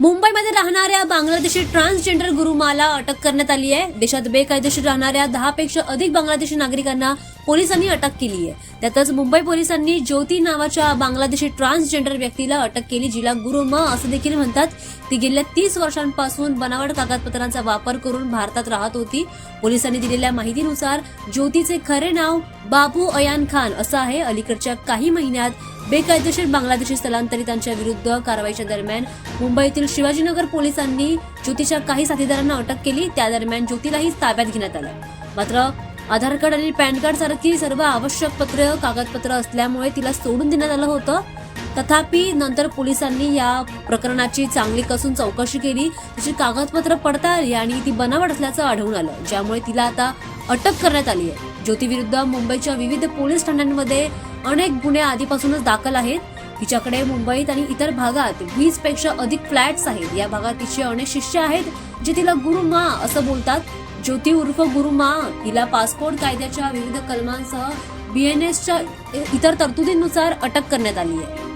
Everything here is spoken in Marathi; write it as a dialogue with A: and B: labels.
A: मुंबईमध्ये राहणाऱ्या बांगलादेशी ट्रान्सजेंडर गुरुमाला अटक करण्यात आली आहे। देशात बेकायदेशीर राहणाऱ्या 10 पेक्षा अधिक बांगलादेशी नागरिकांना पोलिसांनी अटक केली आहे। त्यातच मुंबई पोलिसांनी ज्योती नावाच्या बांगलादेशी ट्रान्सजेंडर व्यक्तीला अटक केली, जिला गुरुमा असं देखील म्हणतात। ती गेल्या 30 वर्षांपासून बनावट कागदपत्रांचा वापर करून भारतात राहत होती। पोलिसांनी दिलेल्या माहितीनुसार ज्योतीचे खरे नाव बाबू अयान खान असं आहे। अलीकडच्या काही महिन्यात बेकायदेशीर बांगलादेशी स्थलांतरितांच्या विरुद्ध कारवाईच्या दरम्यान मुंबईतील शिवाजीनगर पोलिसांनी ज्योतीच्या काही साथीदारांना अटक केली। त्या दरम्यान ज्योतीलाही ताब्यात घेण्यात आलं। मात्र आधार कार्ड आणि पॅन कार्ड सारखी सर्व आवश्यक कागदपत्र असल्यामुळे तिला सोडून देण्यात आलं होतं। तथापि नंतर पोलिसांनी या प्रकरणाची चांगली कसून चौकशी केली, तिची कागदपत्र पडताळली आणि ती बनावट असल्याचं आढळून आलं, ज्यामुळे तिला आता अटक करण्यात आली आहे। ज्योती विरुद्ध मुंबईच्या विविध पोलीस ठाण्यांमध्ये अनेक गुन्हे आधीपासूनच दाखल आहेत। तिच्याकडे मुंबईत आणि इतर भागात 20 पेक्षा अधिक फ्लॅट्स आहेत। या भागात तिचे अनेक शिष्य आहेत जे तिला गुरुमा असं बोलतात। ज्योती उर्फ गुरुमा हिला पासपोर्ट कायद्याच्या विविध कलमांसह BNSच्या इतर तरतुदींनुसार अटक करण्यात आली आहे।